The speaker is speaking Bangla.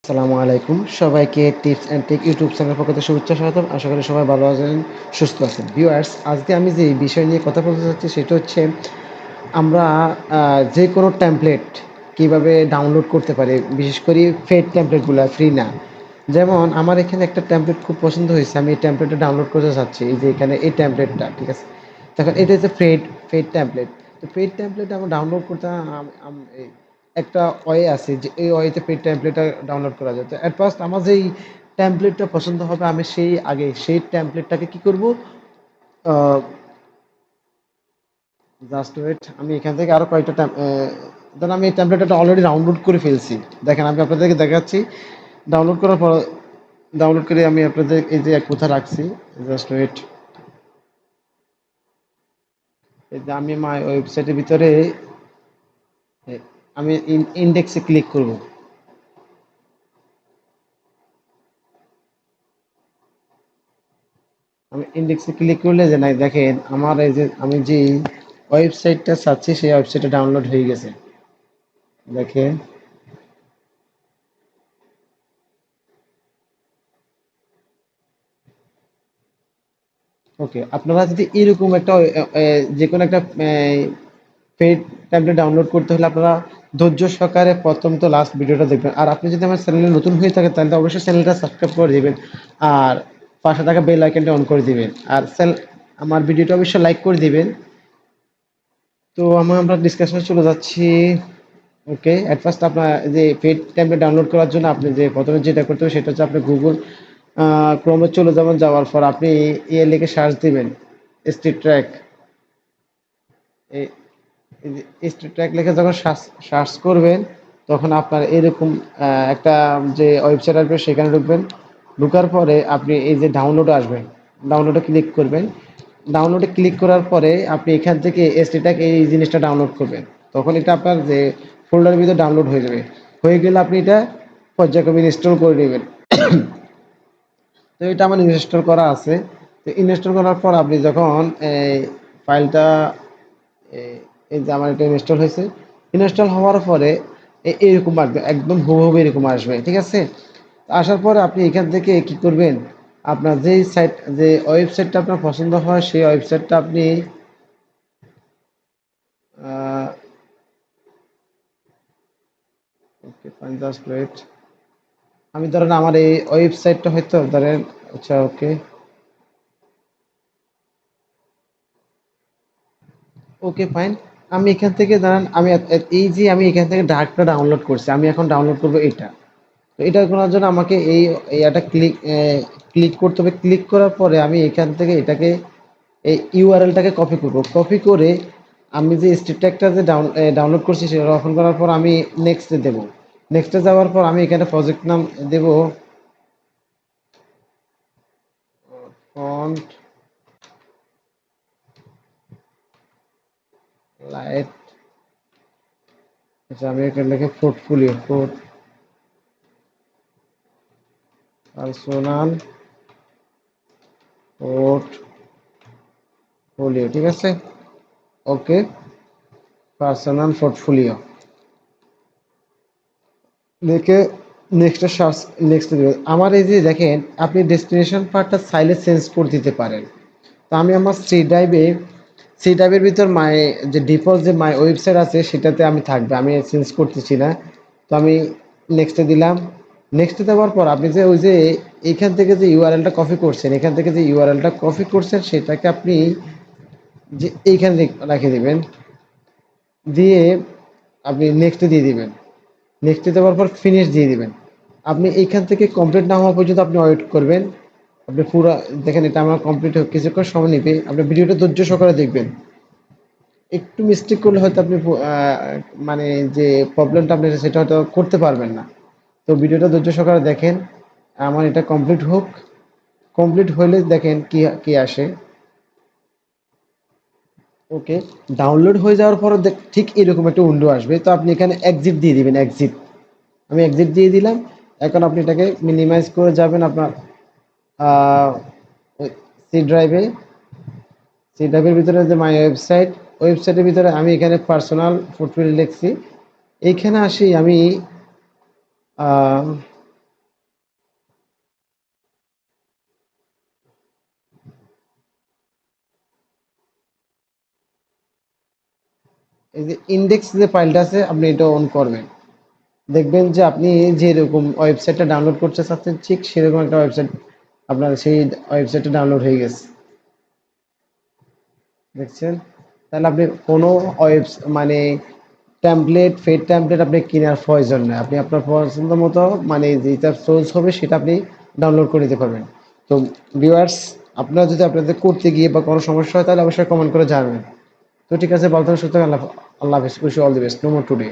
আসসালামু আলাইকুম সবাইকে tips and take YouTube channel পক্ষ থেকে শুভেচ্ছা স্বাগতম। আশা করি সবাই ভালো আছেন, সুস্থ আছেন। ভিউয়ার্স, আজকে আমি যে বিষয় নিয়ে কথা বলতে চাচ্ছি সেটা হচ্ছে আমরা যে কোনো টেমপ্লেট কিভাবে ডাউনলোড করতে পারি, বিশেষ করে ফেড টেমপ্লেটগুলো ফ্রি না। যেমন আমার এখানে একটা টেমপ্লেট খুব পছন্দ হয়েছে, আমি এই টেমপ্লেটটা ডাউনলোড করতে চাচ্ছি। এই যে এখানে এই টেমপ্লেটটা, ঠিক আছে, দেখেন এটা হচ্ছে ফেড ফেড টেমপ্লেট। তো ফেড টেমপ্লেট আমার ডাউনলোড করতে একটা ওয়ে আছে যে এই ওয়েতে পেড টেমপ্লেটটা ডাউনলোড করা যায়। তো অ্যাট ফার্স্ট আমার যেই টেমপ্লেটটা পছন্দ হবে আমি সেই টেমপ্লেটটাকে কি করব, জাস্ট ওয়েট, আমি এখান থেকে আরো কয়েকটা ধরুন আমি এই টেমপ্লেটটা অলরেডি ডাউনলোড করে ফেলছি। দেখেন আমি আপনাদেরকে দেখাচ্ছি। ডাউনলোড করার পর ডাউনলোড করে আমি আপনাদের এই যে এক কোথা রাখছি। জাস্ট ওয়েট, এই যে আমি আমার ওয়েবসাইটের ভিতরে এ, আমি ইন্ডেক্সে ক্লিক করব। আমি ইন্ডেক্সে ক্লিক করলে যে নাই, দেখেন আমার এই যে আমি যে ওয়েবসাইটটা চাচ্ছি সেই ওয়েবসাইটটা ডাউনলোড হয়ে গেছে। দেখেন, ওকে, আপনারা যদি এরকম একটা যে কোনো একটা পেইড ট্যাবলেট ডাউনলোড করতে হলে আপনারা ধৈর্য সহকারে প্রথম তো লাস্ট ভিডিওটা দেখবেন। আর আপনি যদি আমার চ্যানেলে নতুন হয়ে থাকে তাহলে তো অবশ্যই চ্যানেলটা সাবস্ক্রাইব করে দিবেন, আর পাশে থাকা বেল আইকনটা অন করে দিবেন, আর আমার ভিডিওটা অবশ্যই লাইক করে দিবেন। তো আমরা ডিসকাশনে চলে যাচ্ছি। ওকে, এট ফার্স্ট আপনার যে পেড ট্যাবলেট ডাউনলোড করার জন্য আপনি যে প্রথমে যেটা করতে হবে সেটা হচ্ছে আপনি গুগল ক্রোমে চলে যাবেন। যাওয়ার পর আপনি ইয়ে লিখে সার্চ দিবেন স্ট্রিট ট্র্যাক। এই স্ট্রিট ট্র্যাক লিখে যখন সার্চ করবেন তখন আপনার এরকম একটা যে ওয়েবসাইট আসবে সেখানে ঢুকবেন। ঢোকার পরে আপনি এই যে ডাউনলোডে আসবেন, ডাউনলোডে ক্লিক করবেন। ডাউনলোডে ক্লিক করার পরে আপনি এখান থেকে স্ট্রিট ট্র্যাক এই জিনিসটা ডাউনলোড করবেন। তখন এটা আপনার যে ফোল্ডারের ভিতরে ডাউনলোড হয়ে যাবে। হয়ে গেলে আপনি এটা পর্যায়ক্রমে ইনস্টল করে নেবেন। তো এটা আমার ইনস্টল করা আছে। তো ইনস্টল করার পর আপনি যখন এই ফাইলটা এই যে আমার এটা ইনস্টল হয়েছে, ইনস্টল হওয়ার পরে এরকম আসবে, একদম হুবহু এরকম আসবে, ঠিক আছে। আসার পরে আপনি এখান থেকে কি করবেন, আপনার যেই সাইট যে ওয়েবসাইটটা আপনার পছন্দ হয় সেই ওয়েবসাইটটা আপনি ওকে ফাইন, জাস্ট ওয়েট। আমি ধরেন আমার এই ওয়েবসাইটটা হয়তো ধরেন, আচ্ছা ওকে, ওকে ফাইন। আমি এখান থেকে দাঁড়ান, আমি এই যে আমি এখান থেকে ডার্কটা ডাউনলোড করছি, আমি এখন ডাউনলোড করবো এটা। তো এটা করার জন্য আমাকে এটা ক্লিক করতে হবে। ক্লিক করার পরে আমি এখান থেকে এটাকে এই ইউআরএলটাকে কপি করব। কপি করে আমি যে স্ট্রিট ট্যাগটা যে ডাউনলোড করছি সেটা ওপেন করার পর আমি নেক্সটে দেব। নেক্সটে যাওয়ার পর আমি এখানে প্রজেক্ট নাম দেব ফন্ট লাইট। আচ্ছা, আমি এখানে লিখে পোর্টফোলিও, পার্সোনাল পোর্টফোলিও, ঠিক আছে। ওকে, পার্সোনাল পোর্টফোলিও লিখে নেক্সটে সার্চ, নেক্সটে দেবেন। আমার এই যে দেখেন আপনি ডেস্টিনেশন পার্টটা চাইলে চেঞ্জ করে দিতে পারেন। তো আমি আমার সি ড্রাইভের ভিতর যে ডিফল্ট যে মাই ওয়েবসাইট আছে সেটাতে আমি থাকবে, আমি চেঞ্জ করতেছি না। তো আমি নেক্সটে দিলাম। নেক্সটে দেওয়ার পর আপনি যে ওই যে এইখান থেকে যে ইউআরএলটা কপি করছেন, এখান থেকে যে ইউআরএলটা কপি করছেন সেটাকে আপনি যে এইখানে রেখে দিবেন। দিয়ে আপনি নেক্সটে দিয়ে দিবেন। নেক্সটে দেওয়ার পর ফিনিশ দিয়ে দিবেন। আপনি এইখান থেকে কমপ্লিট না হওয়া পর্যন্ত আপনি ওয়েট করবেন। আপনি পুরো দেখেন এটা আমার কমপ্লিট কিছুক্ষণ সময় নেবে। আপনি ভিডিওটা ধৈর্য সহকারে দেখবেন। একটু মিস্টেক করলে হয়তো আপনি মানে যে প্রবলেমটা আপনি সেটা হয়তো করতে পারবেন না। তো ভিডিওটা ধৈর্য সহকারে দেখেন। আমার এটা কমপ্লিট হোক। কমপ্লিট হলে দেখেন কি কি আসে। ওকে, ডাউনলোড হয়ে যাওয়ার পর ঠিক এরকম একটা উইন্ডো আসবে। তো আপনি এখানে এক্সিট দিয়ে দিবেন, এক্সিট। আমি এক্সিট দিয়ে দিলাম। এখন আপনি এটাকে মিনিমাইজ করে যাবেন আপনার সি ড্রাইভে। সি ড্রাইভের ভিতরে যে মাই ওয়েবসাইট, ওয়েবসাইটের ভিতরে আমি এখানে পার্সোনাল পোর্টফোলিও লিখছি। এইখানে আসি আমি এই যে ইন্ডেক্স যে ফাইলটা আছে আপনি এটা অন করবেন, দেখবেন যে আপনি যেরকম ওয়েবসাইটটা ডাউনলোড করতে চাচ্ছেন ঠিক সেরকম একটা ওয়েবসাইট আপনার সেই ওয়েবসাইটটা ডাউনলোড হয়ে গেছে, দেখছেন? তাহলে আপনি কোনো মানে ফেড টেমপ্লেট আপনি কেনার প্রয়োজন নেই, আপনি আপনার পছন্দ মতো মানে যেটা চয়েস হবে সেটা আপনি ডাউনলোড করে নিতে পারবেন। তো ভিউয়ার্স, আপনারা যদি আপনাদের করতে গিয়ে বা কোনো সমস্যা হয় তাহলে অবশ্যই কমেন্ট করে জানাবেন। তো ঠিক আছে, ভালো থাকুন, সুস্থ থাকুন, আল্লাহ হাফেজ, wish you all the best, no more today.